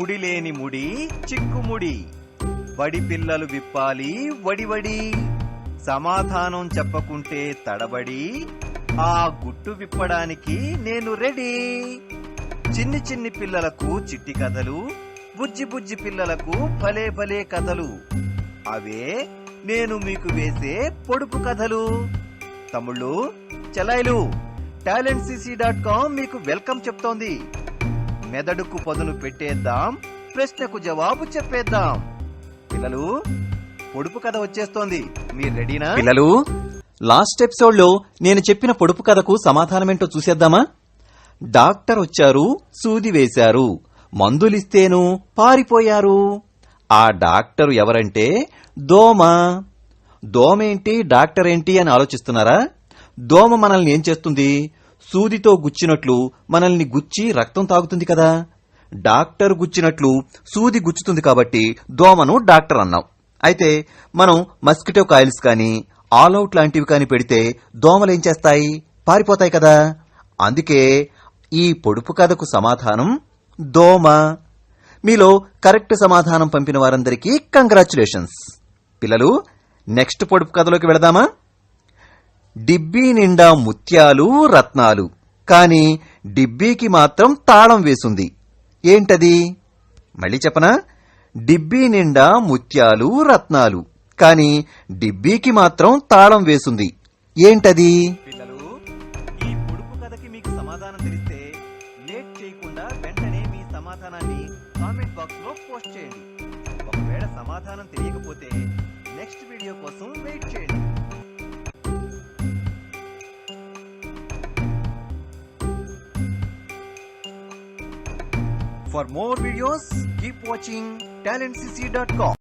ముడిలేని ముడి చిక్కుముడి, బడి పిల్లలు విప్పాలి వడివడి, సమాధానం చెప్పకుంటే తడబడి, ఆ గుట్టు విప్పడానికి నేను రెడీ. చిన్ని చిన్ని పిల్లలకు చిట్టి కథలు, బుజ్జి బుజ్జి పిల్లలకు భలే భలే కథలు, అవే నేను మీకు వేసే పొడుపు కథలు. తమ్ముళ్ళు చెలాయిలు, talentcc.com మీకు వెల్కమ్ చెప్తోంది. మెదడుకు పదును పెట్టేద్దాం, ప్రశ్నకు జవాబు చెప్పేద్దాం. పిల్లలు, పొడుపు కథ వచ్చేస్తోంది, మీరు రెడీనా? పిల్లలు, లాస్ట్ ఎపిసోడ్ లో నేను చెప్పిన పొడుపు కథకు సమాధానమేంటో చూసేద్దామా? డాక్టర్ వచ్చారు, సూది వేశారు, మందులిస్తేను పారిపోయారు. ఆ డాక్టరు ఎవరంటే దోమ. దోమేంటి డాక్టర్ ఏంటి అని ఆలోచిస్తున్నారా? దోమ మనల్ని ఏం చేస్తుంది? సూదితో గుచ్చినట్లు మనల్ని గుచ్చి రక్తం తాగుతుంది కదా. డాక్టర్ గుచ్చినట్లు సూది గుచ్చుతుంది కాబట్టి దోమను డాక్టర్ అన్నాం. అయితే మనం మస్కిటో కాయిల్స్ కానీ ఆల్అవుట్ లాంటివి కానీ పెడితే దోమలేం చేస్తాయి? పారిపోతాయి కదా. అందుకే ఈ పొడుపు కథకు సమాధానం దోమ. మీలో కరెక్ట్ సమాధానం పంపిన వారందరికీ కంగ్రాచ్యులేషన్స్. పిల్లలు, నెక్స్ట్ పొడుపు కథలోకి వెళదామా? డిబ్బీ నిండా ముత్యాలు రత్నాలు, కాని డిబ్బీకి మాత్రం తాళం వేసుంది. ఏంటది? మళ్ళీ చెప్పనా? డిబ్బీ నిండా ముత్యాలు రత్నాలు, కాని డిబ్బీకి మాత్రం తాళం వేసుంది. ఏంటది? పిల్లలు, ఈ పొడుపు కథకి మీకు సమాధానం తెలిస్తే లేట్ చేయకుండా వెంటనే మీ సమాధానాన్ని కామెంట్ బాక్స్ లో పోస్ట్ చేయండి. ఒకవేళ సమాధానం తెలియకపోతే నెక్స్ట్ వీడియో కోసం వెయిట్ చేయండి. For more videos, keep watching talentcc.com.